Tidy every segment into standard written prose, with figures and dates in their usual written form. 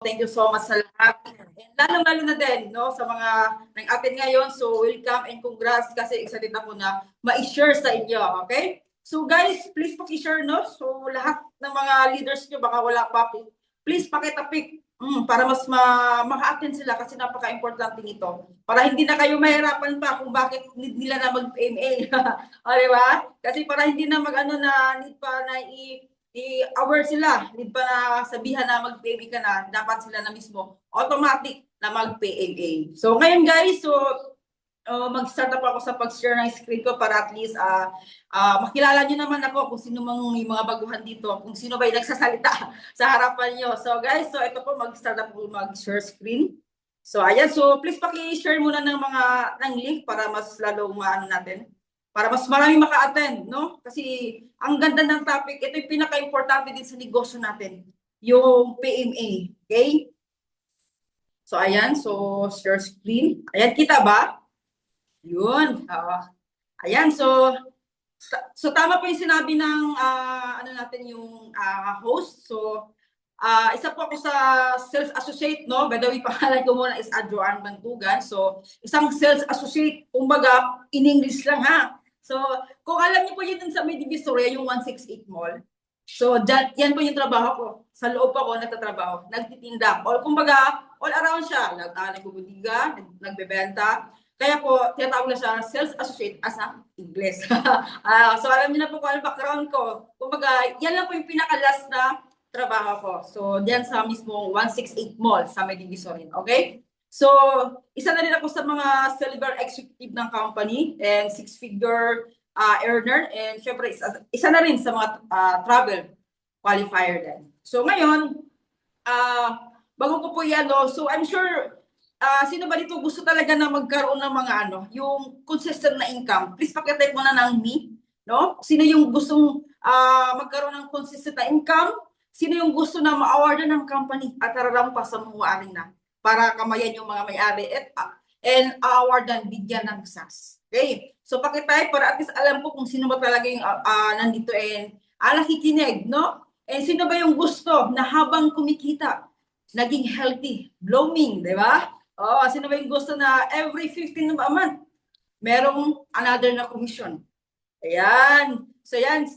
thank you so much sa lahat. And lalo-lalo na din, no, sa mga nang-attend ngayon. So, welcome and congrats kasi excited ako na ma-share sa inyo, okay? So, guys, please paki-share, no? So, lahat ng mga leaders nyo, baka wala pa, please pakitapik para mas maka-attend sila kasi napaka-importante nito. Para hindi na kayo mahirapan pa kung bakit need nila na mag-PMA. O, diba? Kasi para hindi na mag-ano na need pa na i-aware sila, need pa na sabihan na mag-PMA ka na, dapat sila na mismo automatic na mag-PMA. So ngayon guys, so mag-start up ako sa pag-share ng screen ko para at least makilala nyo naman ako kung sino mang may mga baguhan dito, kung sino ba yung nagsasalita sa harapan nyo. So guys, so ito po, mag-start up po mag-share screen. So ayan, so please paki-share muna ng link para mas lalong maano natin. Para mas marami maka-attend, no? Kasi ang ganda ng topic, ito yung pinaka-importante din sa negosyo natin, yung PMA, okay? So, ayan, so share screen. Ayan, kita ba? Yun. Ayan, so tama po yung sinabi ng ano natin yung host. So, isa po ako sa sales associate, no? By the way, pangalan ko muna is Adjoan Bantugan. So, isang sales associate, kumbaga, in English lang ha. So, kung alam niyo po yun sa may Divisoria, yung 168 Mall. So, yan po yung trabaho ko. Sa loob ako, nagtatrabaho, nagtitinda. O, kumbaga, all around siya. Nagbubudiga, nagbebenta. Kaya po, tinatawag na siya sales associate as a English. So, alam niyo na po kung ano background ko. Kumbaga, yan lang po yung pinaka-last na trabaho ko. So, diyan sa mismong 168 Mall sa may Divisoria. Okay? So, isa na rin ako sa mga silver executive ng company and six-figure earner. And syempre, isa na rin sa mga travel qualifier din. So, ngayon, bago ko po yan, no? So, I'm sure, sino ba dito gusto talaga na magkaroon ng mga yung consistent na income? Please pakitype mo na ng me, no? Sino yung gustong magkaroon ng consistent na income? Sino yung gusto na ma-awardan ng company at tararampas sa mga arena para kamayan yung mga may-ari and awardan, bigyan ng SAS. Okay? So, pakitype para at least alam ko kung sino ba talaga yung nandito and nakikinig, no? And sino ba yung gusto na habang kumikita, naging healthy, blooming, di ba? Sino ba yung gusto na every 15th of a month, merong another na commission? Ayan. So, yan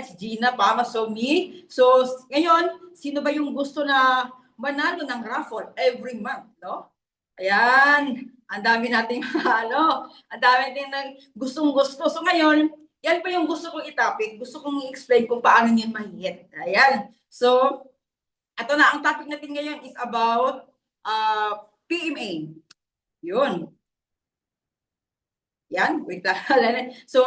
si Gina, Pama, so me. So, ngayon, sino ba yung gusto na manalo ng raffle every month, no? Ayan. Ang dami nating, ang dami nating gustong-gusto. So, ngayon, yan pa yung gusto kong i-topic. Gusto kong i-explain kung paano yun mahihit. Ayan. So, ito na, ang topic natin ngayon is about PMA. Yun. Yan. Wait lang. So,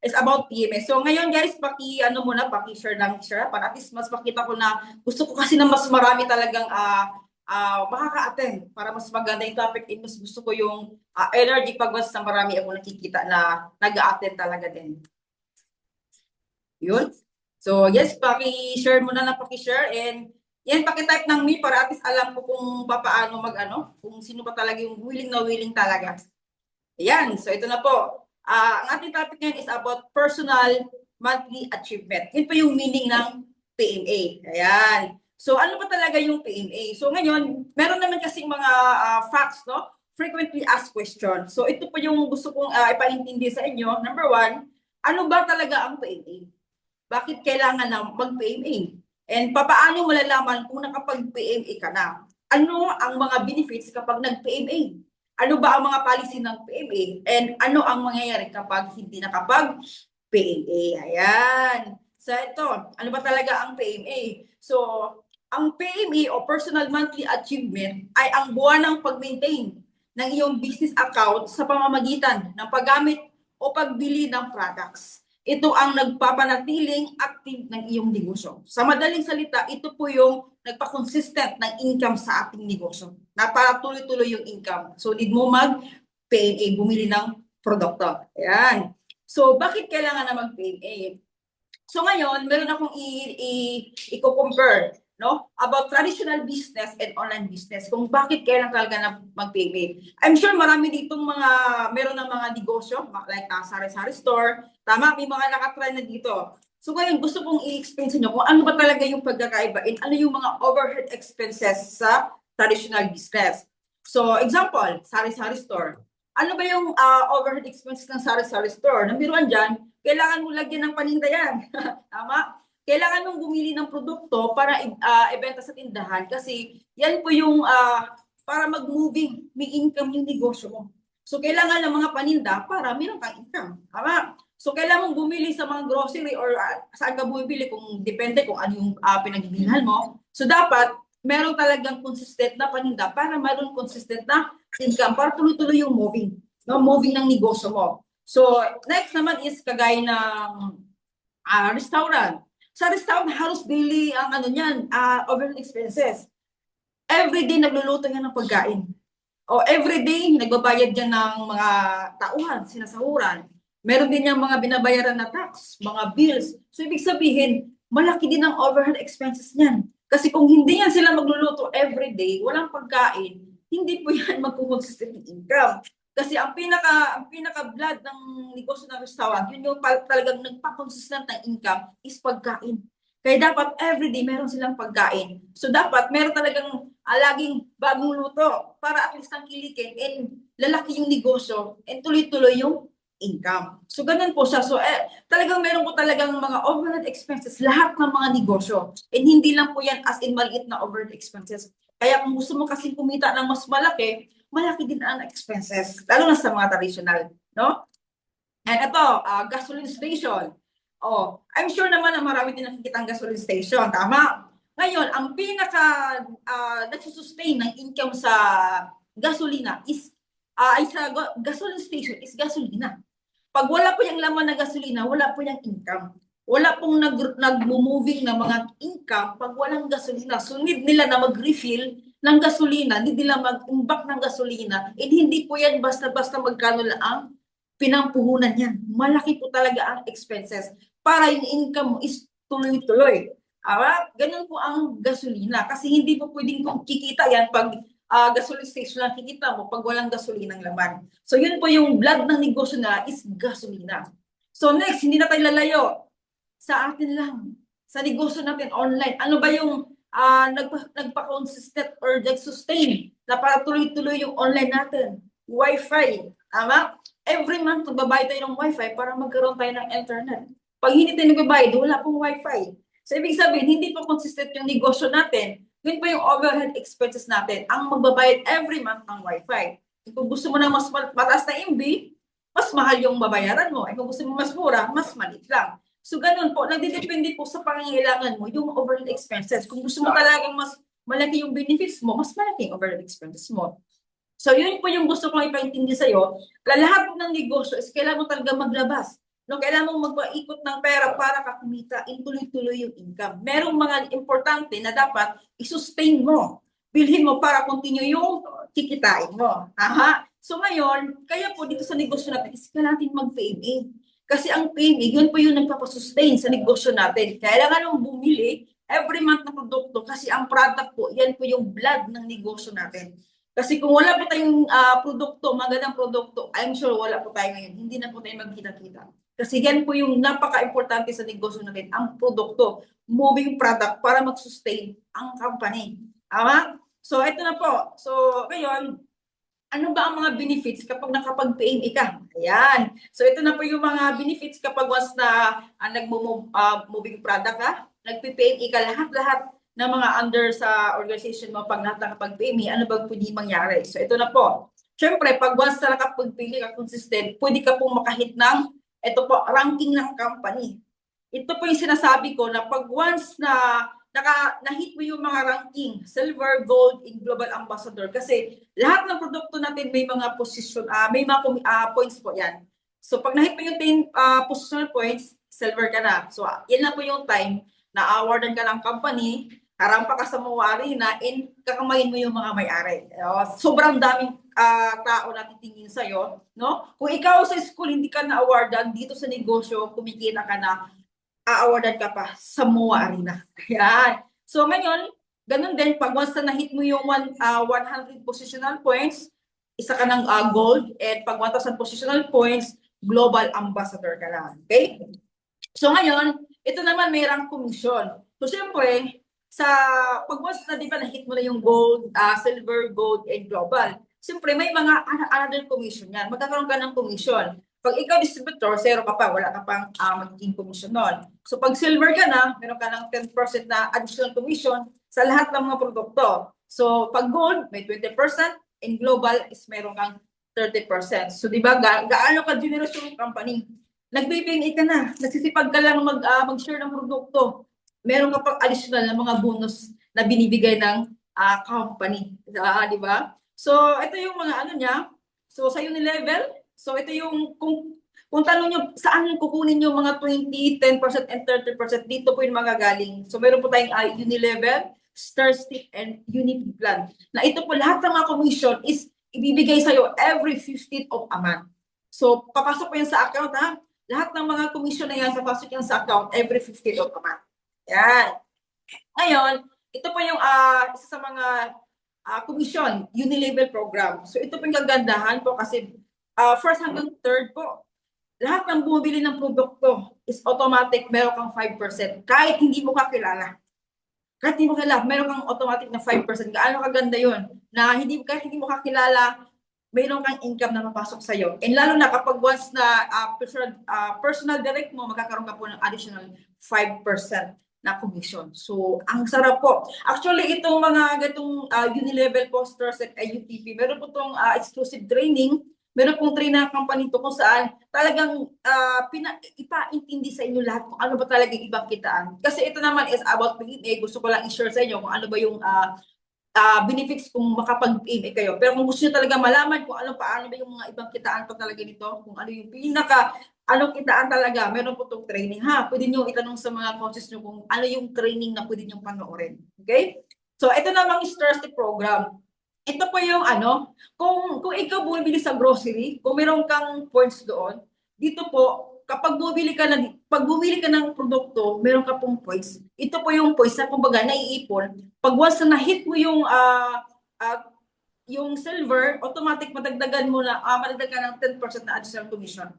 it's about PMA. So, ngayon guys, paki-share lang siya para at least mas makita ko na gusto ko kasi na mas marami talagang makaka-attend para mas maganda yung topic and mas gusto ko yung energy pag mas na marami ako nakikita na nag-a-attend talaga din. Yun. So, yes, paki-share muna na paki-share and yan, paki-type ng me para at least alam ko kung paano kung sino pa talaga yung willing talaga. Ayan, so ito na po. Ang ating topic ngayon is about personal monthly achievement. Yun po yung meaning ng PMA. Ayan. So, ano pa talaga yung PMA? So, ngayon, meron naman kasing mga facts, no? Frequently asked questions. So, ito po yung gusto kong ipaintindi sa inyo. Number one, ano ba talaga ang PMA? Bakit kailangan na mag-PMA? And paano mo malalaman kung nakapag-PMA ka na? Ano ang mga benefits kapag nag-PMA? Ano ba ang mga policy ng PMA? And ano ang mangyayari kapag hindi nakapag-PMA? Ayan. So ito, ano ba talaga ang PMA? So, ang PMA o Personal Monthly Achievement ay ang buwanang pag-maintain ng iyong business account sa pamamagitan ng paggamit o pagbili ng products. Ito ang nagpapanatiling active ng iyong negosyo. Sa madaling salita, ito po yung nagpa-consistent ng income sa ating negosyo. Na para tuloy-tuloy yung income. So, need mo mag-PMA, bumili ng produkto. Ayan. So, bakit kailangan na mag-PMA? So, ngayon, meron akong i-compare, no? About traditional business and online business. Kung bakit kailangan talaga na mag-PMA. I'm sure marami ditong meron ng mga negosyo, like sari-sari store. Tama, may mga nakatry na dito. So ngayon, gusto kong i-explain sa inyo kung ano ba talaga yung pagkakaiba and ano yung mga overhead expenses sa traditional business. So, example, sari-sari store. Ano ba yung overhead expenses ng sari-sari store? Number one dyan, kailangan mo lagyan ng paninda yan. Tama? Kailangan mong bumili ng produkto para ibenta sa tindahan kasi yan po yung para mag-moving, may income yung negosyo mo. So, kailangan ng mga paninda para meron kang income. Tama? So, kailangan mong bumili sa mga grocery or saan ka bumibili kung depende kung ano yung pinagbibilhan mo. So, dapat meron talagang consistent na paninda para meron consistent na income para tuloy-tuloy yung moving. No? Moving ng negosyo mo. So, next naman is kagaya ng restaurant. Sa restaurant, halos daily ang ano niyan, overhead expenses. Everyday nagluluto yan ng pagkain. O everyday, nagbabayad yan ng mga tauhan, sinasahuran. Meron din yung mga binabayaran na tax, mga bills. So, ibig sabihin, malaki din ang overhead expenses niyan. Kasi kung hindi yan sila magluluto everyday, walang pagkain, hindi po yan magkukonsistent income. Kasi ang pinaka-blood ng negosyo ng restaurant, yun yung talagang nagpa-consistent ng income is pagkain. Kaya dapat everyday meron silang pagkain. So dapat meron talagang laging bagong luto para at least ang kilikin and lalaki yung negosyo and tuloy-tuloy yung income. So ganun po siya. So talagang meron po talagang mga overhead expenses lahat ng mga negosyo. And hindi lang po yan as in maliit na overhead expenses. Kaya kung gusto mo kasing kumita ng mas malaki, malaki din ang expenses. Lalo na sa mga traditional. No? And ito, gasoline station. Oh, I'm sure naman na marami din nakikita ang gasoline station, tama? Ngayon, ang pinaka nagsusustain ng income sa gasolina is gasoline station is gasolina. Pag wala po yung laman na gasolina, wala po yung income. Wala pong nag-moving na mga income pag walang gasolina. So need nila na mag-refill ng gasolina, need nila mag-imbak ng gasolina, and hindi po yan basta-basta magkano lang ang pinampuhunan yan. Malaki po talaga ang expenses para yung income mo is tuloy-tuloy. Ganun po ang gasolina. Kasi hindi po pwedeng kikita yan pag gasoline station lang kikita mo pag walang gasolinang laman. So yun po yung blood ng negosyo na is gasolina. So next, hindi na tayo lalayo. Sa atin lang. Sa negosyo natin online. Ano ba yung nagpa-consistent or nag-sustain na para tuloy-tuloy yung online natin? Wi-Fi. Tama? Every month, magbabayad tayo ng Wi-Fi para magkaroon tayo ng internet. Pag hindi tayo nagbabayad, wala pong Wi-Fi. So, ibig sabihin, hindi pa consistent yung negosyo natin. Yun pa yung overhead expenses natin. Ang magbabayad every month ng Wi-Fi. Kung gusto mo ng mas mataas na MB, mas mahal yung babayaran mo. Kung gusto mo mas mura, mas maliit lang. So, ganun po. Nagdidepende po sa pangangailangan mo yung overhead expenses. Kung gusto mo talagang mas malaki yung benefits mo, mas malaki yung overhead expenses mo. So, yun po yung gusto kong ipaintindi sa'yo. Lahat ng negosyo is kailangan mo talaga maglabas. No, kailangan mong magpaikot ng pera para kakumita, tuloy-tuloy yung income. Merong mga importante na dapat i-sustain mo. Bilhin mo para continue yung kikitain mo. Aha. So ngayon, kaya po dito sa negosyo natin, is kailangan natin mag-PMA. Kasi ang PMA, yun po yung nagpapasustain sa negosyo natin. Kailangan mong bumili every month na produkto kasi ang product po, yan po yung blood ng negosyo natin. Kasi kung wala po tayong produkto, magandang produkto, I'm sure wala po tayo ngayon. Hindi na po tayo magkita-kita. Kasi yan po yung napaka-importante sa negosyo natin, ang produkto, moving product para mag-sustain ang company. Tama? So, ito na po. So, ngayon, ano ba ang mga benefits kapag nakapag-PMA ka? Ayan. So, ito na po yung mga benefits kapag once na nag-moving product ka, nag-PMA ka, lahat-lahat ng mga under sa organization mo pag nakapag-PMA, ano ba pwede mangyari? So, ito na po. Siyempre, pag once na nakapag-PMA ka consistent, pwede ka pong makahit ng ito po, ranking ng company. Ito po yung sinasabi ko na pag once na na-hit mo yung mga ranking, silver, gold, in global ambassador. Kasi lahat ng produkto natin may mga position, may mga points po yan. So pag na-hit mo yung 10 positional points, silver ka na. So yan na po yung time na awardan ka ng company, harampa ka sa MOA Arena, and kakamayin mo yung mga may-ari. Sobrang daming tao na titingin sa'yo. No? Kung ikaw sa school, hindi ka na-awardan, dito sa negosyo, kumikita ka na, a-awardan ka pa sa MOA Arena. Ayan. So ngayon, ganun din, pag once na na-hit mo yung 100 positional points, isa ka ng gold, at pag 1,000 positional points, global ambassador ka na. Okay? So ngayon, Ito naman mayroong commission. So, siyempre, sa pag once na di ba na-hit mo na yung gold, silver, gold, and global, siyempre may mga another commission yan. Magkakaroon ka ng commission. Pag ikaw distributor, zero ka pa, wala ka pang magiging commission nun. So pag silver ka na, meron ka ng 10% na additional commission sa lahat ng mga produkto. So pag gold, may 20%, and global is meron kang 30%. So di ba, gaano ka generous yung company? Nagbibigay ka na, nagsisipag ka lang mag-share ng produkto. Meron ka pang additional na mga bonus na binibigay ng company. Di ba? So, ito yung mga ano niya. So, sa Unilevel, so ito yung, kung tanong nyo, saan kukunin yung mga 20, 10%, and 30%, dito po yung mga galing. So, meron po tayong Unilevel, Starstick, and Uniplan. Na ito po, lahat ng mga commission is ibibigay sa'yo every 15th of a month. So, papasok po yan sa account, ha? Lahat ng mga commission na yan, papasok yan sa account every 15th of a month. Yan. Ngayon, ito po yung isa sa mga commission, Unilevel program. So, ito po yung kagandahan po kasi first hanggang third po, lahat ng bumibili ng produkto is automatic, meron kang 5%. Kahit hindi mo kakilala. Kahit hindi mo kakilala, meron kang automatic na 5%. Gaano kaganda yun? Na kahit hindi mo kakilala, mayroon kang income na mapasok sa'yo. And lalo na kapag once na personal direct mo, magkakaroon ka po ng additional 5% na commission. So, ang sarap po. Actually, itong mga gatong Unilevel posters at UTP, meron po itong exclusive training. Meron pong train na company to kung saan talagang ipaintindi sa inyo lahat kung ano ba talaga yung ibang kitaan. Kasi ito naman is about PMA. Gusto ko lang i-share sa inyo kung ano ba yung benefits kung makapag-PMA kayo. Pero kung gusto nyo talaga malaman kung paano ba yung mga ibang kitaan pa talaga nito, kung ano yung anong kitaan talaga, meron po itong training ha. Pwede nyo itanong sa mga coaches nyo kung ano yung training na pwede nyo panoorin. Okay? So, ito namang Starstick program. Ito po yung kung ikaw bumibili sa grocery, kung meron kang points doon, dito po, pag bumili ka ng produkto, meron ka pong points. Ito po yung points na kumbaga naiipon. Pag once na na-hit mo yung silver, automatic madagdagan mo na, madagdagan ng 10% na additional commission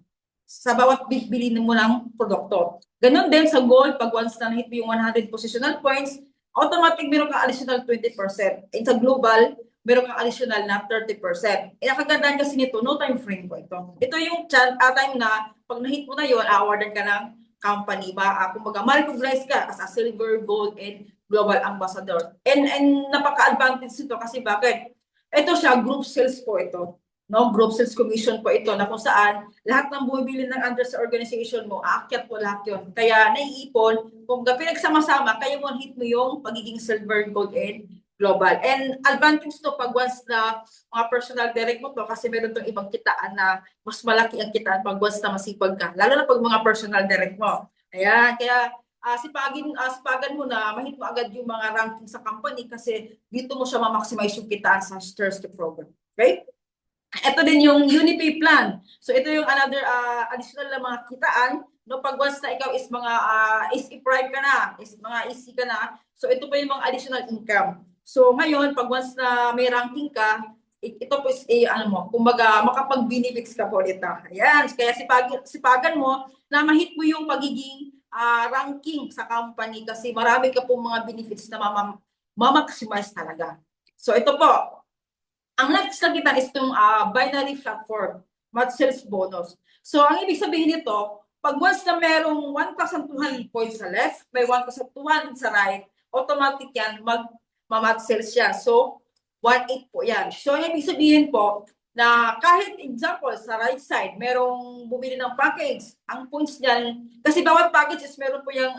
sa bawat bibili mo ng produkto. Ganon din sa gold, pag once na na-hit mo yung 100 positional points, automatic meron kang additional 20%. And sa global, meron kang additional na 30%. Nakagandaan kasi nito, no time frame po ito. Ito yung time na pag na-hit mo na yun, awardan ka ng company ba? Kumbaga, ma-recognize ka as a silver, gold, and global ambassador. And napaka-advantage nito kasi bakit? Ito siya, group sales po ito. No, group sales commission po ito na kung saan lahat ng bumibili ng under sa organization mo, aakyat po lahat yun. Kaya naiipon, kung pinagsama-sama, kaya mo hit mo yung pagiging silver, gold, and global. And advantage to pag once na mga personal direct mo to kasi meron tong ibang kitaan na mas malaki ang kitaan pag once na masipag ka. Lalo na pag mga personal direct mo. Ayan, kaya sipagan mo na mahit mo agad yung mga ranking sa company kasi dito mo siya ma-maximize yung kitaan sa Starstick program. Okay? Ito din yung Unipay plan. So ito yung another additional na mga kitaan. No, pag once na ikaw is mga prime ka na, is mga easy ka na, so ito pa yung mga additional income. So ngayon, pag once na may ranking ka, ito po is kumbaga makapag-benefits ka po ulit. Ayan, kaya sipagan mo na mahit mo yung pagiging ranking sa company kasi marami ka pong mga benefits na mamaximize talaga. So ito po, ang next na kita is itong binary platform, match sales bonus. So ang ibig sabihin nito, pag once na merong 1,200 points sa left, may 1,200 sa right, automatic yan, mag-match sales siya. So, 1,800 po yan. So, ang ibig sabihin po, na kahit example, sa right side, merong bumili ng package, ang points dyan, kasi bawat package is meron po yung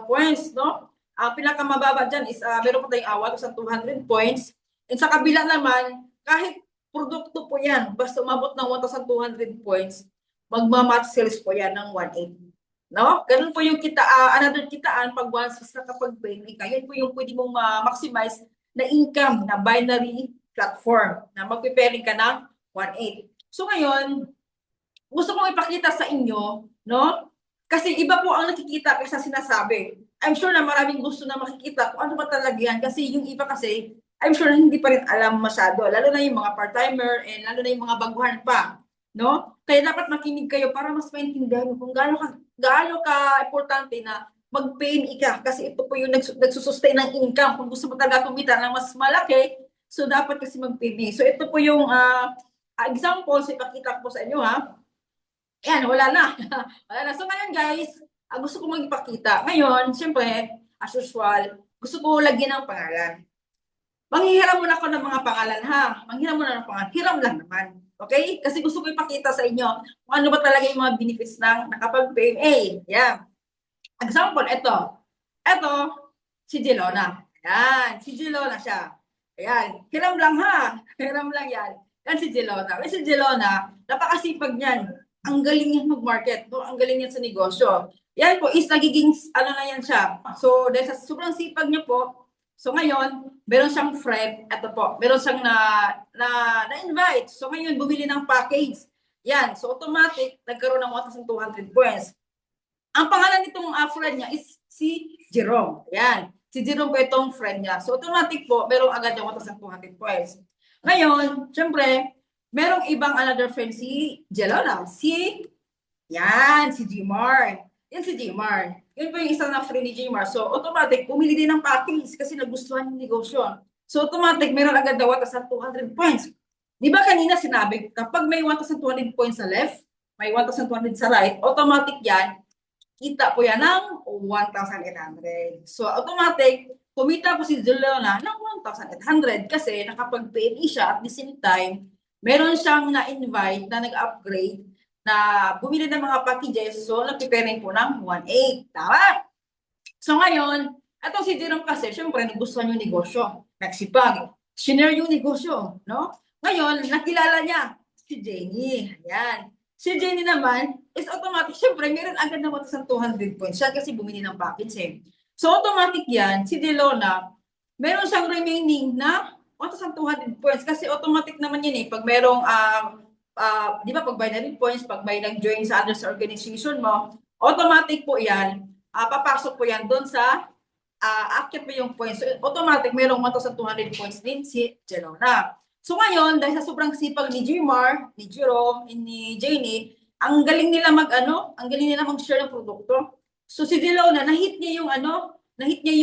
points, no? Pinakamababa dyan is meron po tayong 1,200 points. And sa kabila naman, kahit produkto po yan, basta umabot ng 1,200 points, magmamatch sales po yan ng 1,800. No? Ganun po yung another kitaan pag once na kapag-pay ka. Yun po yung pwede mong maximize na income na binary platform na magpiparing ka ng 1,800. So ngayon, gusto kong ipakita sa inyo, no? Kasi iba po ang nakikita kaysa sinasabi. I'm sure na maraming gusto na makikita kung ano ba talaga yan. Kasi yung iba kasi, I'm sure hindi pa rin alam masyado. Lalo na yung mga part-timer and lalo na yung mga baguhan pa. No? Kaya dapat makinig kayo para mas maintindihan kung gaano ka importante na mag-PME ka kasi ito po yung nagsusustain ng income. Kung gusto mo talaga kumita ng mas malaki, so dapat kasi mag-PME. So ito po yung example, ipakita ko po sa inyo ha. Ayan, wala na. Wala na. So ngayon guys, gusto ko magpakita. Ngayon, siyempre, as usual, gusto ko lagyan ng pangalan. Manghihiram muna ako ng mga pangalan ha. Manghiram muna ng pangalan. Hiram lang naman. Okay? Kasi gusto ko ipakita sa inyo kung ano ba talaga yung mga benefits ng nakapag-PMA. Yan. Example, ito. Ito, si Jelona. Ayan, si Jelona siya. Ayan, hiram lang ha. Hiram lang yan. Yan si Jelona. Kasi si Jelona, napakasipag niyan. Ang galing niya mag-market. No? Ang galing niya sa negosyo. Yan po is nagiging, ano na yan siya. So, dahil sa sobrang sipag niya po, so ngayon, meron siyang friend, ito po, meron siyang na-invite. So ngayon, bumili ng package. Yan, so automatic, nagkaroon ng 1,200 points. Ang pangalan nitong friend niya is si Jerome. Yan, si Jerome po itong friend niya. So automatic po, merong agad yung 1,200 points. Ngayon, syempre, merong ibang another friend si Jelona. Yan, si Jmar. Yan si Jmar. Yun po yung isang na free ni Jmar. So, automatic, pumili din ng package kasi nagustuhan yung negosyo. So, automatic, meron agad daw 1,200 points. Di ba kanina sinabi, kapag may 1,200 points sa left, may 1,200 sa right, automatic yan, kita po yan ng 1,800. So, automatic, kumita po si Jelona ng 1,800 kasi nakapag-PME siya at the same time, meron siyang na-invite na nag-upgrade na bumili ng mga packages, so nagpiparing po ng 1.8. Tama? So ngayon, itong si Jerome kasi, syempre, nagustuhan yung negosyo. Nagsipag. Sinare yung negosyo, no? Ngayon, nakilala niya si Jenny. Ayan. Si Jenny naman is automatic. Syempre, meron agad na 1,200 points siya kasi bumili ng package eh. So automatic yan, si Delona, meron siyang remaining na 1,200 points kasi automatic naman yan eh. Pag merong di ba pag binary points, pag may nag-join sa others organization mo, automatic po yan, papasok po yan doon sa active po yung points. So, automatic, mayroong 1,200 points din si Jelona. So ngayon, dahil sa sobrang sipag ni Jmar, ni Jerome, ni Janie, ang galing nila ang galing nila mag-share ng produkto. So si Jelona, nahit niya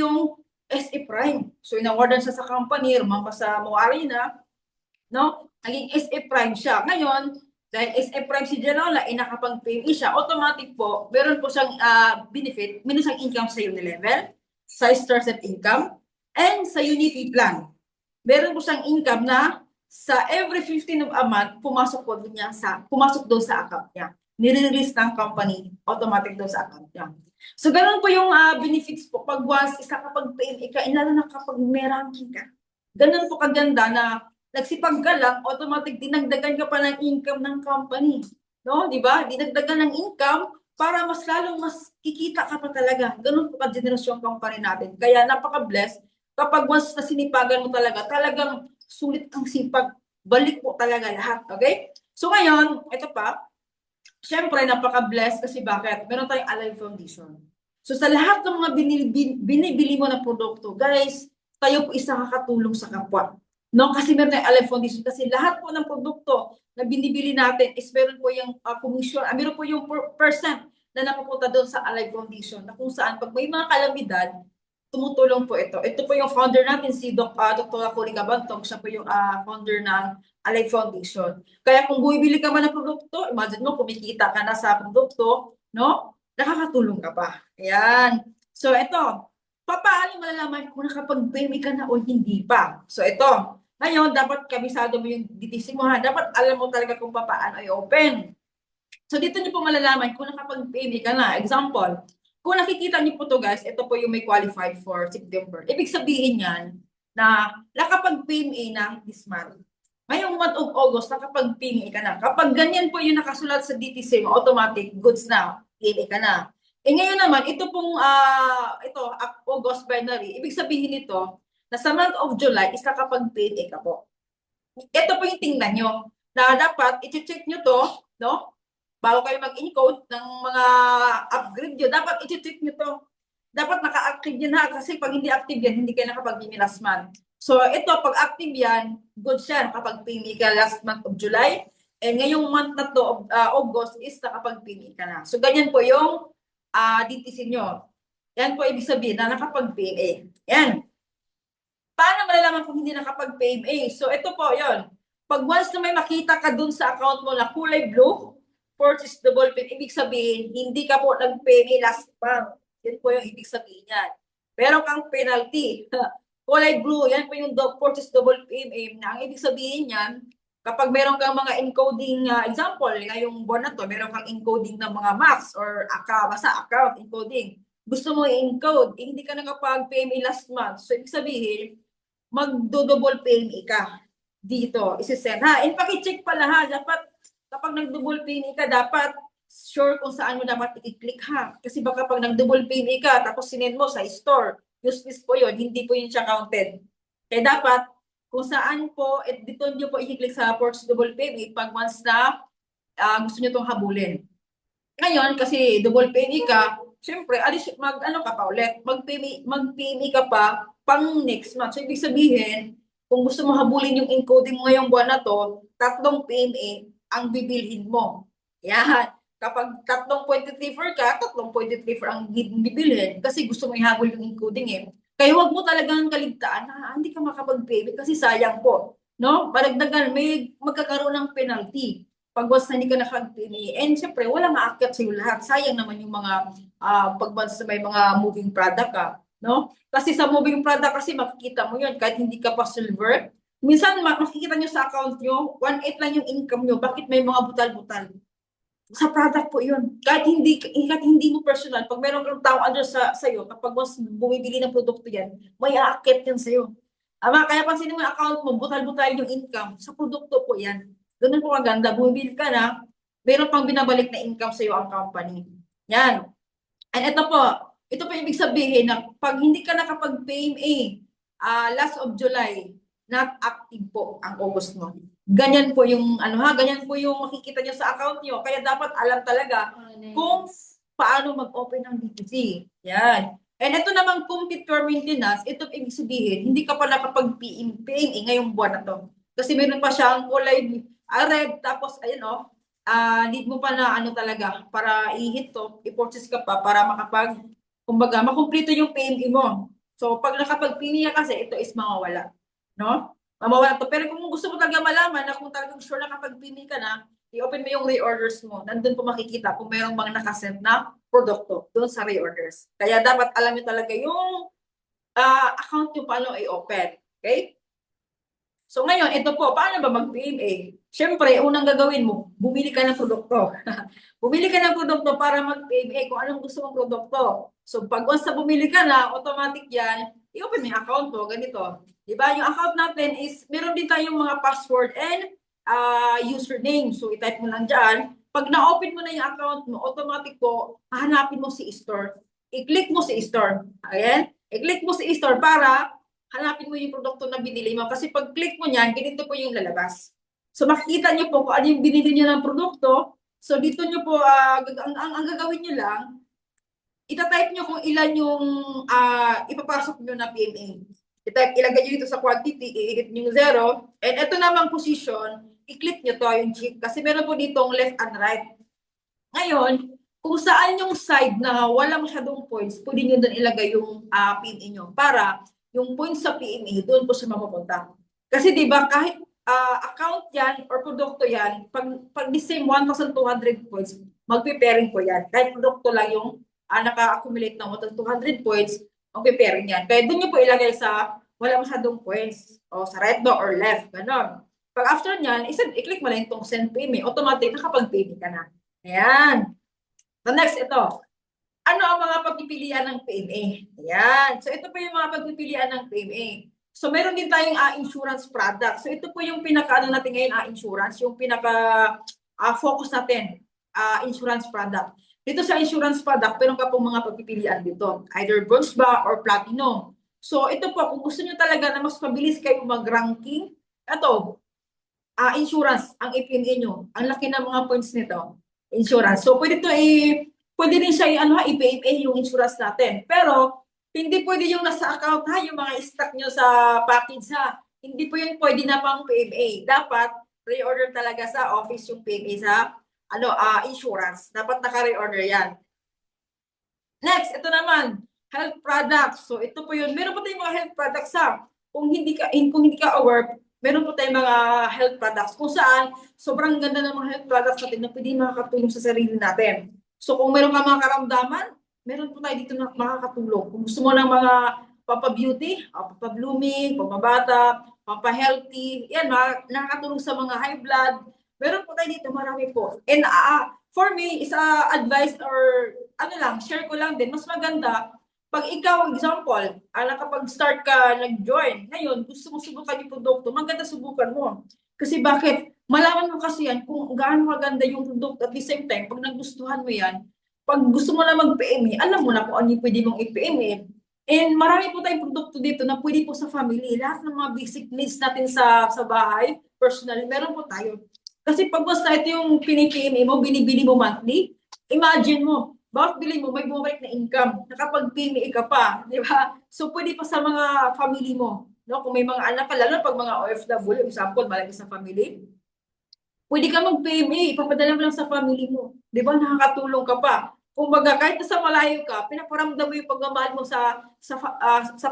yung SE Prime. So in-awardan siya sa company, rumampa sa Mo Arena, no? Naging SE Prime siya. Ngayon, dahil SE Prime si Jelona, nakapag-PME siya, automatic po, meron po siyang benefit, meron siyang income sa Unilevel, sa Stars of Income, and sa Unity Plan. Meron po siyang income na sa every 15th of a month, pumasok doon sa account niya. Nire-release ng company, automatic doon sa account niya. So, ganun po yung benefits po. Pag once, kapag-PME ka, lalo na kapag may ranking ka. Ganun po kaganda na nagsipag ka lang, automatic dinagdagan ka pa ng income ng company. No? Di ba? Dinagdagan ng income para mas lalong mas kikita ka pa talaga. Ganun po ka-generation company natin. Kaya napaka-blessed kapag once na sinipagan mo talaga, talagang sulit ang sipag. Balik po talaga lahat. Okay? So ngayon, ito pa, syempre napaka-blessed kasi bakit? Meron tayong Alive Foundation. So sa lahat ng mga binibili mo na produkto, guys, tayo po isa kakatulong sa kapwa. No, kasi meron tayong Alive Foundation kasi lahat po ng produkto na binibili natin is meron po yung commission, meron po yung percent na napupunta doon sa Alive Foundation na kung saan pag may mga kalamidad, tumutulong po ito. Ito po yung founder natin, si Dr. Cory Cabantog, siya po yung founder ng Alive Foundation. Kaya kung bumibili ka man ng produkto, imagine mo, kumikita ka na sa produkto, no? Nakakatulong ka pa. Ayan. So ito, paano malalaman kung nakapag-PME ka na o hindi pa? So ito, ngayon, dapat kabisado mo yung DTC mo ha. Dapat alam mo talaga kung paano i-open. So, dito niyo po malalaman kung nakapag-PME ka na. Example, kung nakikita niyo po to guys, ito po yung may qualified for September. Ibig sabihin yan na nakapag-PME na this month. Ngayong month of August, nakapag-PME ka na. Kapag ganyan po yung nakasulat sa DTC mo, automatic goods na, PME ka na. Ngayon naman, ito pong August binary, ibig sabihin nito, na sa month of July is nakapag-PME ka po. Ito po yung tingnan nyo na dapat i-check nyo to, no? Bago kayo mag-encode ng mga upgrade nyo, dapat i-check nyo to. Dapat naka-active yan ha, kasi pag hindi active yan, hindi kayo nakapag-PME last month. So ito, pag active yan, good siya, nakapag-PME ka last month of July, and ngayong month na to, August, is nakapag-PME ka na. So ganyan po yung DTC nyo. Yan po ibig sabihin na nakapag-PMA. Yan. Paano malalaman kung hindi nakapag-PMA? So ito po yon. Pag once na may makita ka dun sa account mo na kulay blue, purchase the ball pen, ibig sabihin, hindi ka po nag-PMA last month. Yan po yung ibig sabihin yan. Meron kang penalty. Kulay blue, yan po yung purchase double PMA. Na ang ibig sabihin yan, kapag meron kang mga encoding, example, ngayong buwan na to, meron kang encoding ng mga max or account encoding. Gusto mo i-encode, hindi ka nakapag-PMA last month. So, ibig sabihin, magdo-double PMA ka dito. Isisend. Ha, and paki-check pala ha, dapat kapag nag-double PMA ka, dapat sure kung saan mo dapat i-click ha. Kasi baka pag nag-double PMA ka, tapos sinend mo sa store, useless po yun, hindi po yun siya counted. Kaya dapat, kung saan po, dito nyo po i-click sa purchase double PMA pag once na gusto nyo itong habulin. Ngayon, kasi double PMA ka, syempre, ano ka pa ulit, mag-PMA ka pa pang next month. So, ibig sabihin, kung gusto mo habulin yung encoding mo ngayong buwan na to, 3 PMA ang bibilhin mo. Yan. Kapag 3.34 ka, 3.34 ang bibilhin kasi gusto mo ihabol yung encoding eh. Kaya wag mo talagang kaligtaan na hindi ka makapag-PMA kasi sayang po. No? Maragdagan, may magkakaroon ng penalty pag once na hindi ka nakag-PMA. And syempre, wala maakyat sa'yo lahat. Sayang naman yung mga pag once na may mga moving product ka. No? Kasi sa moving product kasi makikita mo yun kahit hindi ka pa silver. Minsan makikita nyo sa account nyo, 1/8 lang yung income nyo. Bakit may mga butal-butal? Sa product po yun. Kahit hindi mo personal, pag meron kang tao under sa'yo, kapag mas bumibili ng produkto yan, may aakyat yan sa'yo. Ama, kaya pansinin mo yung account mo, butal-butal yung income. Sa produkto po yan. Ganun po kaganda. Bumibili ka na, meron pang binabalik na income sa'yo ang company. Yan. And ito po ibig sabihin na pag hindi ka nakapag-PMA last of July, not active po ang August mo. Ganyan po yung ganyan po yung makikita niyo sa account niyo. Kaya dapat alam talaga kung paano mag-open ng BPC. Yan. And ito namang competitor maintenance, ito ibig sabihin, hindi ka pa nakapag-PMA ngayong buwan na to. Kasi meron pa siyang kulay red, tapos ayun need mo pa na talaga para i-hit to, i-purchase ka pa para kumbaga, makumplito yung PMA mo. So, pag nakapag-PMA kasi, ito is mawawala. No? Mawawala to. Pero kung gusto mo talaga malaman na kung talagang sure na kapag PMA ka na, i-open mo yung reorders mo. Nandun po makikita kung mayroong mga nakasend na produkto doon sa reorders. Kaya dapat alam niyo talaga yung account nyo paano i-open. Okay? So ngayon, ito po, paano ba mag-PMA? Siyempre, unang gagawin mo, bumili ka ng produkto. Bumili ka ng produkto para mag-PMA kung anong gusto mong produkto. So pag once na bumili ka na, automatic yan, i-open mo yung account mo, ganito. Diba? Yung account natin is, meron din tayong mga password and username. So i-type mo lang dyan. Pag na-open mo na yung account mo, automatic po, hahanapin mo si store. I-click mo si store. Ayan. I-click mo si store para hanapin mo yung produkto na binili mo. Kasi pag click mo niyan, ganito po yung lalabas. So makikita niyo po kung ano yung binili niyo ng produkto. So dito niyo po, ang gagawin niyo lang, itatype niyo kung ilan yung ipapasok niyo na PMA. Ilagay niyo ito sa quantity, i-hit niyo 0. And ito namang position, i-click niyo to yung check. Kasi meron po ditong left and right. Ngayon, kung saan yung side na wala masyadong points, pwede nyo doon ilagay yung PMA nyo para yung points sa PMA, doon po siya mapupunta. Kasi di ba kahit account yan or produkto yan, pag the same 1,200 points, magpe-pairing po yan. Kahit produkto lang yung naka-accumulate ng 1,200 points, magpe-pairing yan. Kaya doon nyo po ilagay sa wala masyadong points o sa right ba or left, gano'n. Pag after nyan, i-click mo lang itong send PMA, automatic nakapag-PMA ka na. Ayan. So next, ito. Ano ang mga pagpipilian ng PMA? Ayan. So ito po yung mga pagpipilian ng PMA. So meron din tayong insurance product. So ito po yung pinaka-ano natin ngayon, insurance. Yung pinaka-focus natin, insurance product. Dito sa insurance product, meron ka pong mga pagpipilian dito. Either bronze ba or platinum. So ito po, kung gusto nyo talaga na mas mabilis kayo mag-ranking, ito, insurance ang ipili nyo. Ang laki ng mga points nito. Insurance. So pwede pwede rin siya i-PMA yung insurance natin. Pero hindi pwede yung nasa account yung mga stock nyo sa package Hindi po yun pwede na pang PMA. Dapat re-order talaga sa office yung PMA sa insurance. Dapat naka-re-order yan. Next, ito naman. health products. So ito po yun. Meron po tayong mga health products ha. Kung hindi ka aware, meron po tayong mga health products kung saan sobrang ganda ng mga health products natin na pwede makakatulong sa sarili natin. So kung meron ka mga karamdaman, meron po tayo dito na makakatulong. Kung gusto mo ng mga papa-beauty, papa-blooming, papa-bata, papa-healthy, yan, nakakatulong sa mga high blood. Meron po tayo dito, marami po. And for me, is advice or ano lang, share ko lang din, mas maganda pag ikaw, example, nakapag-start ka, nag-join, ngayon, gusto mo subukan yung produkto, maganda subukan mo. Kasi bakit? Malaman mo kasi yan kung gaano maganda yung produkto at the same time, pag nagustuhan mo yan, pag gusto mo na mag-PME, alam mo na kung ano yung pwede mong i-PME. And marami po tayong produkto dito na pwede po sa family. Lahat ng mga basic needs natin sa bahay, personally, meron po tayo. Kasi pag basta ito yung pinipimi mo, binibili mo monthly, imagine mo, bawat bili mo, may bumalik na income. Nakapag-PME ka pa, di ba? So, pwede pa sa mga family mo. No? Kung may mga anak ka, lalo pag mga OFW, example, malaki sa family, pwede ka mag-PME, ipapadala mo lang sa family mo. Di ba? Nakakatulong ka pa. Kung baga, kahit sa malayo ka, pinaparamdam mo yung pagmamahal mo sa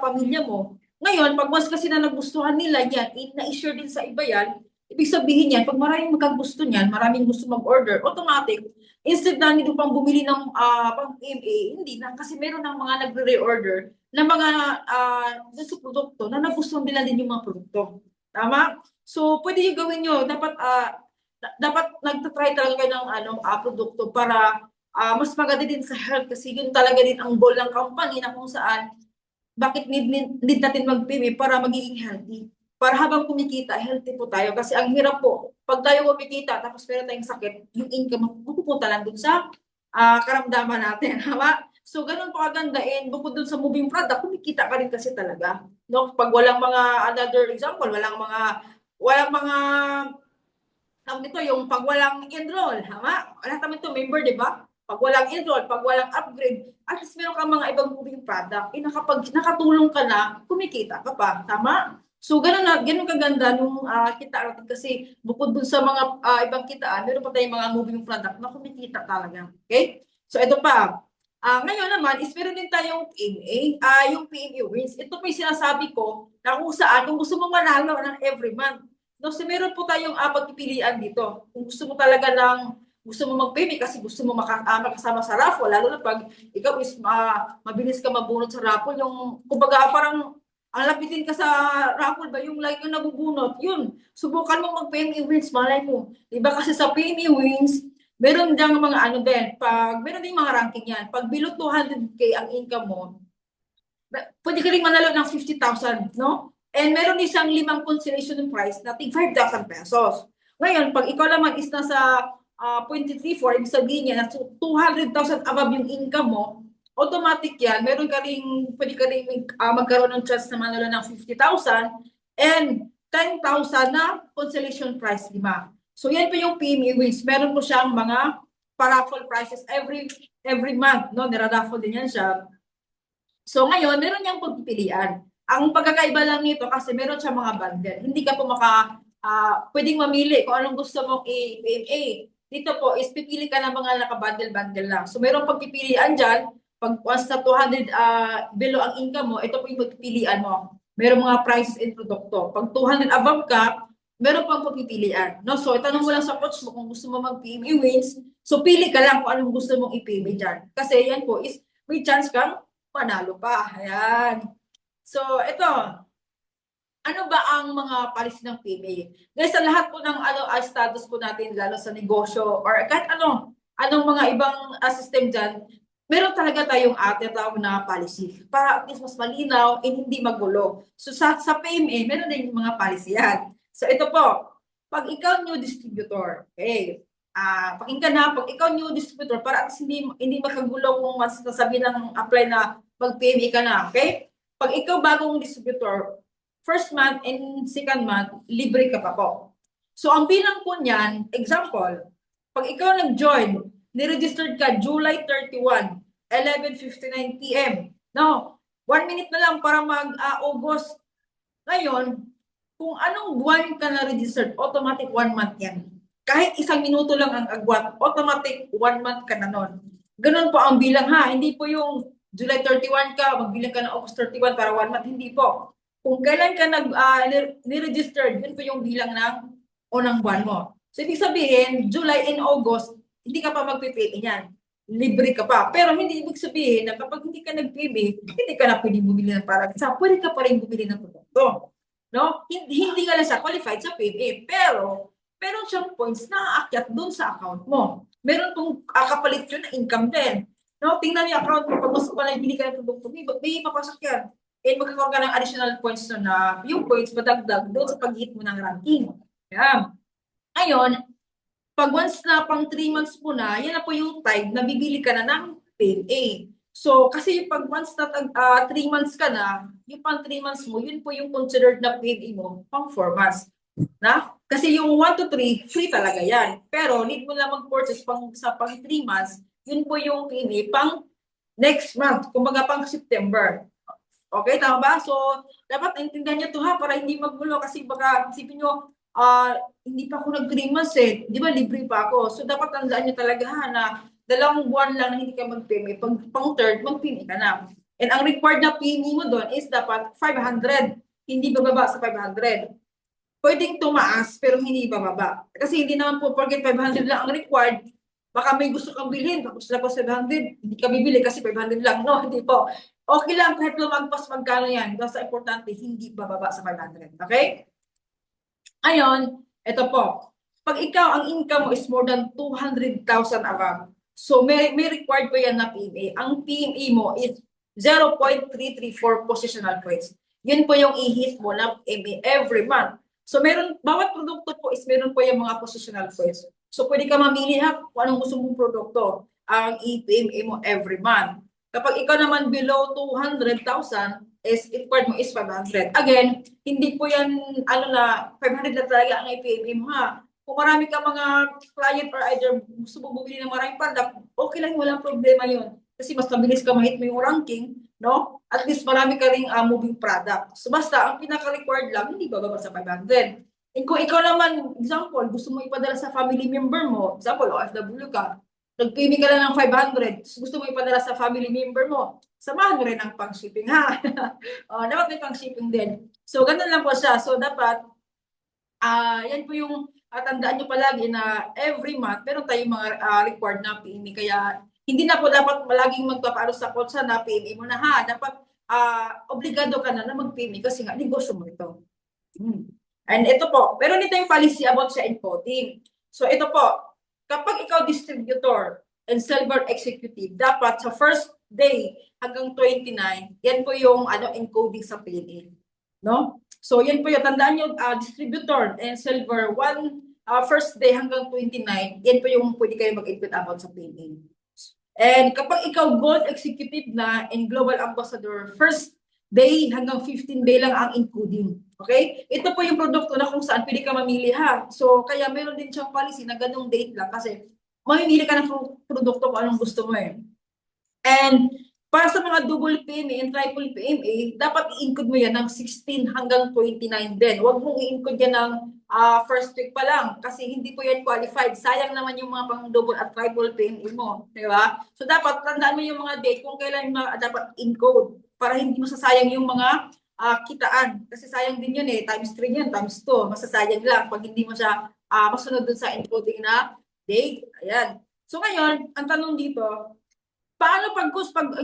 pamilya mo. Ngayon, pag mas kasi na nagustuhan nila yan, na-share din sa iba yan, ibig sabihin yan, pag maraming magkagusto niyan, maraming gusto mag-order, automatic, instead na nito pang bumili ng pang PMA, hindi na, kasi meron ng mga nagre-reorder ng mga sa produkto na nagustuhan nila din yung mga produkto. Tama? So, pwede yung gawin nyo. Dapat nagtatry talaga kayo ng produkto para mas maganda din sa health kasi yun talaga din ang goal ng company na kung saan bakit need natin mag-PMA para magiging healthy. Para habang kumikita, healthy po tayo. Kasi ang hirap po, pag tayo kumikita, tapos meron tayong sakit, yung income, mapupunta lang dun sa karamdaman natin. Tama? So, ganun po kaganda. And bukod dun sa moving product, kumikita ka rin kasi talaga. No? Pag walang mga, another example, walang mga dito, yung pag walang enroll, tama? Lahat naman ito, member, di ba? Pag walang enroll, pag walang upgrade, at least meron ka mga ibang moving product, nakatulong ka na, kumikita ka pa, tama? So, ganun kaganda nung kita natin kasi bukod dun sa mga ibang kitaan, meron pa tayong mga moving product na kumikita talaga. Okay? So, ito pa. Ngayon naman, is meron din tayong PMA, yung PMA wins. Ito po yung sinasabi ko na kung saan, kung gusto mo manalo ng every month, no, so meron po tayong pagpipilian dito. Kung gusto mo talaga gusto mo mag-PMA kasi gusto mo makasama sa raffle, lalo na pag ikaw is mabilis ka mabunot sa raffle, yung kumbaga parang ang lapitin ka sa raffle ba, yung like yung nabubunot, yun. Subukan mo mag-PMA wins, malay mo. Diba kasi sa PMA wins, meron diyang mga din, meron ding mga ranking yan. Pag below 200K ang income mo, pwede ka rin manalo ng 50,000, no? And meron din siyang 5 consolation prize na tig 5,000 pesos. Ngayon, pag ikaw naman is nasa 0.34, ibig sabihin niya na 200,000 above yung income mo, automatic yan, pwede ka rin magkaroon ng chance na manalo ng 50,000 and 10,000 na consolation prize, di ba? So yan po yung PME wins. Meron po siyang mga paraffle prizes every month, no? Niraraffle din yan siya. So ngayon, meron niyang pagpipilian. Ang pagkakaiba lang nito kasi meron siya mga bundle. Hindi ka po pwedeng mamili kung anong gusto mong i-PMA. Dito po is pipili ka ng mga naka-bundle-bundle lang. So meron pagpipilian dyan. Pag once na 200 below ang income mo, ito po yung pagpipilian mo. Meron mga prices and produkto. Pag 200 above ka, meron pang pagpipilian. No? So itanong mo lang sa coach mo kung gusto mo mag-PMA wins. So pili ka lang kung anong gusto mong i-PMA dyan. Kasi yan po is may chance kang panalo pa. Ayan. So, ito. Ano ba ang mga policy ng PMA? Guys, sa lahat po ng status po natin, lalo sa negosyo or kahit anong mga ibang system dyan, meron talaga tayong tinatawag na policy para at least mas malinaw and hindi magulo. So, sa PMA, meron din mga policy yan. So, ito po. Pag ikaw new distributor, okay, pakinggan na, pag ikaw new distributor, para at hindi makagulo kung mas nasabi ng apply na mag-PMA ka na, okay? Pag ikaw bagong distributor, first month and second month, libre ka pa po. So, ang bilang po niyan, example, pag ikaw nag-join, niregistered ka July 31, 11:59 p.m. No, 1 minute na lang para mag-August. Ngayon, kung anong buwan ka na-registered, automatic 1 month yan. Kahit 1 minuto lang ang agwat, automatic 1 month ka na nun. Ganun po ang bilang ha, hindi po yung July 31 ka, magbilang ka ng August 31 para 1 month. Hindi po. Kung kailan ka ni-registered, yun po yung bilang ng unang buwan mo. So, ibig sabihin, July and August, hindi ka pa magpipili niyan. Libre ka pa. Pero hindi ibig sabihin na kapag hindi ka nagpili, hindi ka na pwedeng bumili ng parang isa. Pwede ka pa rin bumili ng produkto. No? Hindi ka lang siya qualified sa PMA. Pero, meron siyang points na aakyat doon sa account mo. Meron pong kapalit yun na income din. No? Tingnan yung account mo. Pag gusto ka lang bili ka ng produkto, may papasok yan. And magkakaroon ka ng additional points na yung points madagdag doon sa pag-hit mo ng ranking. Yan. Ngayon, pag once na pang 3 months mo na, yan na po yung time na bibili ka na ng PMA. So, kasi yung pag once na 3 months ka na, yung pang 3 months mo, yun po yung considered na PMA mo pang 4 months. Na? Kasi yung 1 to 3, free talaga yan. Pero need mo lang mag-purchase sa pang 3 months, yun po yung PMA pang next month, kumbaga pang September. Okay, tama ba? So, dapat intindihan nyo ito ha, para hindi magulo kasi baka isipin nyo, hindi pa ako nag-3 months eh. Di ba, libre pa ako. So, dapat tandaan nyo talaga ha, na 2 buwan lang na hindi ka mag-PMA. Pang third, mag-PMA ka na. And ang required na PMA mo doon is dapat 500. Hindi bababa sa 500. Pwedeng tumaas, pero hindi bababa. Kasi hindi naman po, porket 500 lang ang required, baka may gusto kang bilhin, tapos labas 700, hindi ka bibili kasi 500 lang. No, hindi po. Okay lang kahit lumagpas magkano yan. Basta importante, hindi bababa sa 500. Okay? Ayon, ito po. Pag ikaw, ang income mo is more than 200,000 above, so may required po yan na PMA. Ang PMA mo is 0.334 positional points. Yun po yung i-hit mo na PMA every month. So bawat produkto po is meron po yung mga positional points. So pwede ka mamili ha kung anong gusto mong produkto ang i-PMA mo every month. Kapag ikaw naman below 200,000, is required mo is 500. Again, hindi po yan, 500 na talaga ang i-PMA mo ha. Kung marami ka mga client or either gusto mo bumili ng maraming product, okay lang, walang problema yun. Kasi mas mabilis ka ma-hit mo yung ranking, no? At least marami ka ring moving product. So basta, ang pinaka-required lang, hindi bababa sa 500. And kung ikaw naman, example, gusto mo ipadala sa family member mo, example, OFW ka, nag-PMA ka lang ng 500, gusto mo ipadala sa family member mo, samahan mo rin ang pang-shipping ha. Dapat may pang-shipping din. So, ganun lang po siya. So, dapat, yan po yung tandaan nyo palagi na every month, meron tayong mga required na PMA. Kaya, hindi na po dapat malaging magpapaano sa call sa na PMA mo na ha. Dapat, obligado ka na mag-PMA kasi nga, negosyo mo ito. And ito po, meron dito yung policy about sa encoding. So, ito po, kapag ikaw distributor and seller executive, dapat sa first day hanggang 29, yan po yung encoding sa PMA. No? So, yan po yung tandaan nyo, distributor and seller, first day hanggang 29, yan po yung pwede kayo mag-encode about sa PMA. And kapag ikaw gold executive na and global ambassador, first day hanggang 15 day lang ang encoding. Okay? Ito po yung produkto na kung saan pwede ka mamili ha. So, kaya meron din siyang policy na ganung date lang kasi mamimili ka ng produkto kung anong gusto mo eh. And para sa mga double PMA and triple PMA, dapat i-encode mo yan ng 16 hanggang 29 din. Huwag mong i-encode yan ng first week pa lang kasi hindi po yan qualified. Sayang naman yung mga pang double at triple PMA mo. Di ba? So dapat tandaan mo yung mga date kung kailan dapat encode para hindi masasayang yung mga kitaan. Kasi sayang din yun eh. Times 3 yan, times 2. Masasayang lang pag hindi mo siya masunod dun sa encoding na date. Ayan. So ngayon, ang tanong dito, paano pag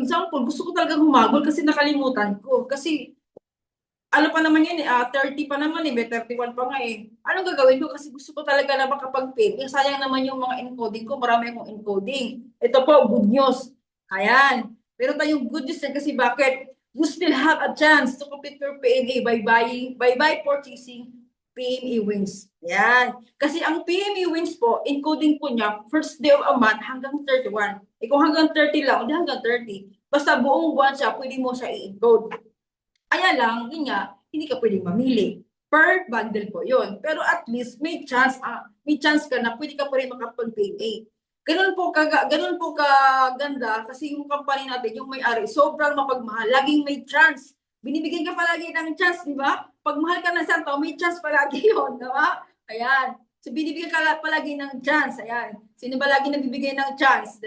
example, gusto ko talagang humagol kasi nakalimutan ko. Kasi, pa naman yan 30 pa naman may 31 pa nga eh. Anong gagawin ko? Kasi gusto ko talaga na makapag-pay. Sayang naman yung mga encoding ko, marami akong encoding. Ito po, good news. Ayan. Pero tayong good news yan kasi bakit? You still have a chance to complete your PMA by purchasing PMA wins. Yan. Kasi ang PMA wins po, encoding po niya, first day of a month hanggang 31. Kung hanggang 30 lang, hindi hanggang 30. Basta buong buwan siya, pwede mo siya i-encode. Kaya lang, yun nga, hindi ka pwedeng mamili. Per bundle po yun. Pero at least, may chance ka na pwede ka pa rin makapag-PMA. Ganun po kaganda kasi yung company natin, yung may-ari, sobrang mapagmahal. Laging may chance. Binibigyan ka palagi ng chance, di ba? Pag mahal ka ng santo, may chance palagi yun, di ba? Ayan. So, binibigyan ka palagi ng chance. Ayan. Sino ba lagi nabibigay ng chance?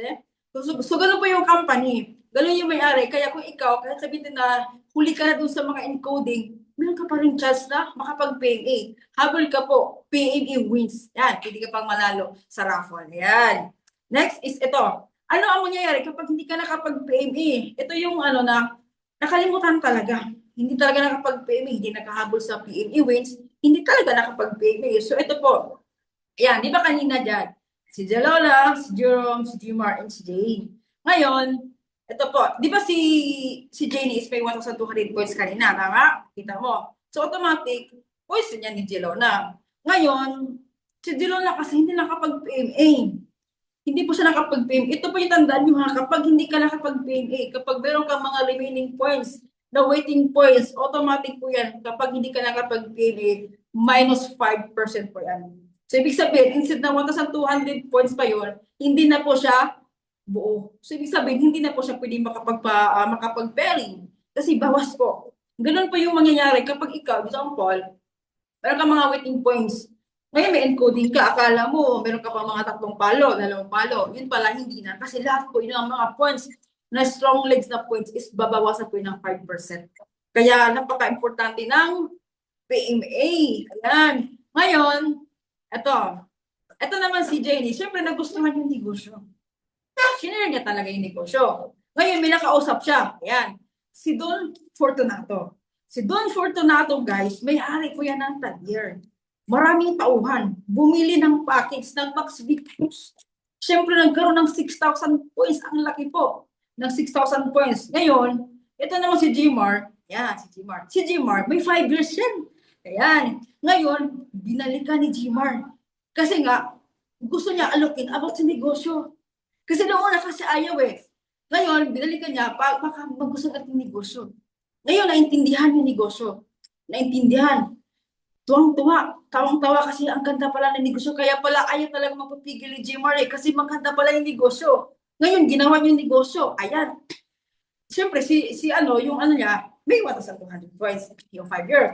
So ganun po yung company. Ganun yung may-ari. Kaya kung ikaw, kahit sabihin na huli ka na dun sa mga encoding, meron ka pa rin chance na makapag-PMA. Habol ka po, PMA wins. Yan, pwede ka pang manalo sa raffle. Yan. Next is ito. Ano ang mangyayari kapag hindi ka nakapag-PMA? Ito yung ano na, nakalimutan talaga. Hindi talaga nakapag-PMA, hindi nakahabol sa PMA wins, hindi talaga nakapag-PMA. So ito po, yan, di ba kanina dyan? Si Jalola, si Jerome, si Jimar, and si Jane. Ngayon, ito po, di ba si Jane is may 1,200 points kanina, tama? Kita mo. So automatic, points niya ni Jelona. Ngayon, si Jelona kasi hindi nakapag-PMA. Hindi po siya nakapag-PMA. Ito po yung tandaan nyo ha, kapag hindi ka nakapag-PMA, kapag meron kang mga remaining points, na waiting points, automatic po yan. Kapag hindi ka nakapag-PMA, minus 5% po yan. So, ibig sabihin, instead na 1,200 points pa yun, hindi na po siya buo. So, ibig sabihin, hindi na po siya pwede makapag-pairing. Kasi bawas po. Ganun po yung mangyayari kapag ikaw, example, meron ka mga waiting points. Ngayon may encoding ka, akala mo meron ka pa mga 3 palo, 2 palo. Yun pala hindi na. Kasi lahat po yun ang mga points na strong legs na points is babawasan po yun ng 5%. Kaya napaka-importante ng PMA. Ayan. Ngayon, ito naman si Jenny. Siyempre nagustuhan yung negosyo. Sinare niya talaga yung negosyo. Ngayon may nakausap siya. Ayan. Si Don Fortunato. Si Don Fortunato, guys, may-ari po yan ng Talier. Maraming tauhan. Bumili ng package ng Max Victus. Siyempre, nagkaroon ng 6,000 points. Ang laki po ng 6,000 points. Ngayon, ito naman si Gmar. Yan, si Gmar. Si Gmar, may 5 years yan. Ayan. Ngayon, binalikan ni Gmar. Kasi nga, gusto niya alukin about sa negosyo. Kasi noong una kasi ayaw eh. Ngayon, binalikan niya, baka magusto natin negosyo. Ngayon, naintindihan yung negosyo. Naintindihan. Tuwang-tuwa. Tawang-tawa kasi ang ganda pala ng negosyo. Kaya pala ayaw talaga mapapigil ni Jmar eh. Kasi maganda pala yung negosyo. Ngayon, ginawa niyo yung negosyo. Ayan. Siyempre, yung ano niya, may 1,200 points. Yung 5 years.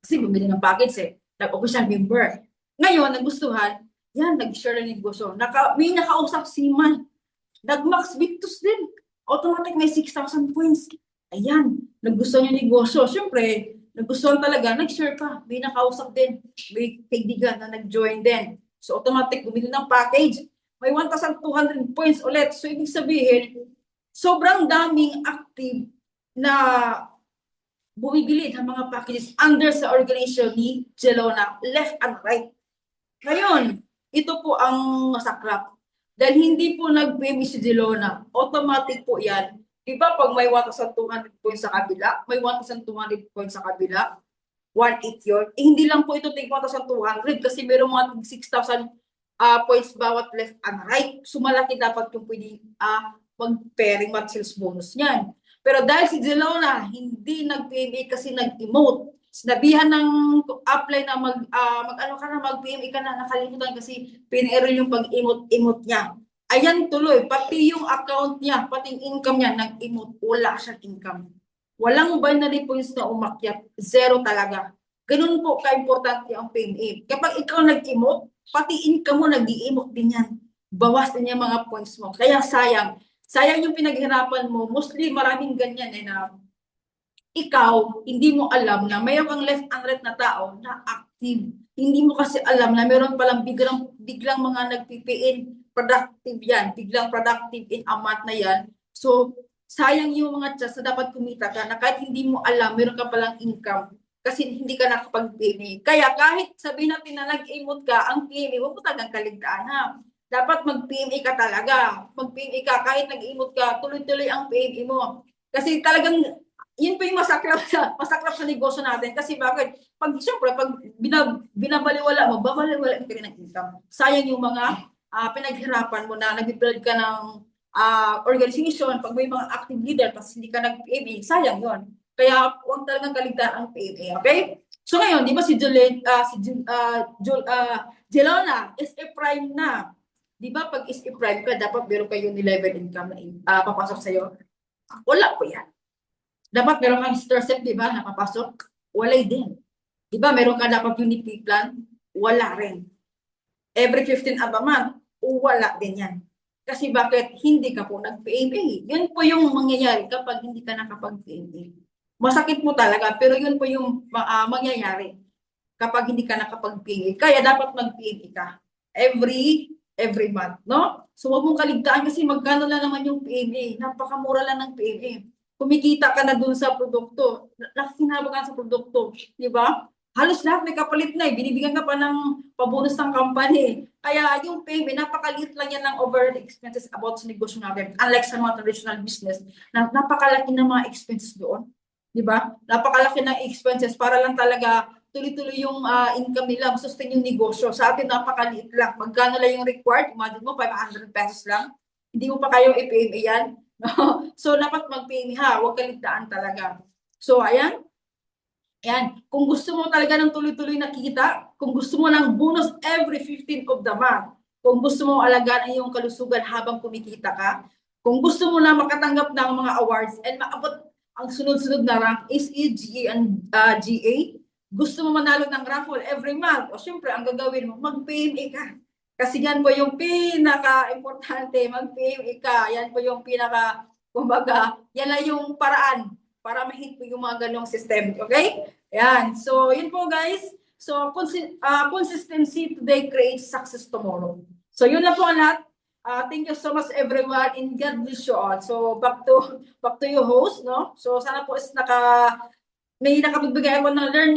Kasi bumili ng package eh. Nag-official member. Ngayon, nagustuhan, yan, nag-share ng negosyo. May nakausap si Man. Nag-Max Victus din. Automatic may 6,000 points. Ayan, nagustuhan yung negosyo. Siyempre, nagustuhan talaga, nag-share pa. May nakausap din. May kaibigan na nag-join din. So, automatic, bumili ng package. May 1,200 points ulit. So, ibig sabihin, sobrang daming active na bumibili ng mga packages under sa organization ni Jelona, left and right. Ngayon, ito po ang masaklap. Dahil hindi po nag-PMI si Jelona, automatic po yan. Di ba pag may 1,200 points sa kabila, may 1,200 points sa kabila, 1,800 yun. Eh, hindi lang po ito take 1,200 kasi meron mga 6,000 points bawat left and right. So malaki dapat yung pwede mag-pairing sales bonus niyan. Pero dahil si Jelona hindi nag-PMA kasi nag-emote, sinabihan ng apply na mag-PMA ka na, nakalimutan kasi pinero yung pag-emote niya. Ayan tuloy, pati yung account niya, pati yung income niya, nag-emote, wala siyang income. Walang binary points na umakyat, zero talaga. Ganun po ka-importante ang PMA. Kapag ikaw nag-emote, pati income mo nag-emote din yan. Bawas din yung mga points mo. Kaya sayang. Sayang yung pinaghirapan mo. Mostly maraming ganyan eh na ikaw, hindi mo alam na mayroon kang left and right na tao na active. Hindi mo kasi alam na mayroon palang biglang mga nagpipiin productive yan. Biglang productive in a month na yan. So, sayang yung mga chance na dapat kumita ka na kahit hindi mo alam, mayroon ka palang income kasi hindi ka nakapag-PMA. Kaya kahit sabihin natin na nag-emote ka, ang PMA, huwag mo talagang kaligtaan ha. Dapat mag-PMA ka talaga. Mag-PMA ka, kahit nag-emote ka, tuloy-tuloy ang PMA mo. Kasi talagang yun po yung masaklap sa negosyo natin. Kasi bakit? Siyempre, pag binabaliwala mo, babaliwala ka rin ng income. Sayang yung mga pinaghirapan mo na nag-build ka ng organization, pag may mga active leader, tapos hindi ka nag-PMA, sayang yun. Kaya huwag talagang kaligtaan ang PMA, okay? So ngayon, di ba si Jelona is a prime na. Di ba pag is a prime ka, dapat meron kayo ni level income na papasok sa'yo? Wala po yan. Dapat meron kang star set, di ba, napapasok? Wala din. Di ba, meron ka dapat unity plan? Wala rin. Every 15 of a month, wala din yan. Kasi bakit hindi ka po nag-PMA? Yun po yung mangyayari kapag hindi ka nakapag-PMA. Masakit mo talaga, pero yun po yung mangyayari kapag hindi ka nakapag-PMA. Kaya dapat mag-PMA ka every month, no? So huwag mong kaligtaan kasi magkano lang naman yung PMA. Napakamura lang ng PMA. Kumikita ka na dun sa produkto. Nakikinabang ka sa produkto, di ba? Halos lahat may kapalit na eh. Binibigyan ka pa ng pabonus ng company. Kaya yung payment, napakaliit lang yan ng overhead expenses about sa negosyo natin. Unlike sa mga traditional business, na napakalaki ng mga expenses doon. Di ba? Napakalaki ng expenses para lang talaga tuloy-tuloy yung income nila, sustain yung negosyo. Sa atin, napakaliit lang. Magkano lang yung required? Imagine mo, 500 pesos lang. Hindi mo pa kayong i-PMA yan. So, dapat mag-PMA ha. Huwag kaligtaan talaga. So, ayan. Ayan, kung gusto mo talaga ng tuloy-tuloy na kita, kung gusto mo ng bonus every 15th of the month, kung gusto mo alagaan ang iyong kalusugan habang kumikita ka, kung gusto mo na makatanggap ng mga awards and maabot ang sunod-sunod na rank, SE, GA, and GA, gusto mo manalo ng raffle every month, o syempre, ang gagawin mo, mag-PMA ka. Kasi yan po yung pinaka-importante, mag-PMA ka. Yan po yung kumbaga, yan na yung paraan para ma-hit po yung mga ganong system. Okay? Ayan. So, yun po guys. So, consistency today creates success tomorrow. So, yun lang po ang lahat. Thank you so much everyone and God bless you all. So, back to your host, no? So, sana po is may nakapagbigay ako ng learning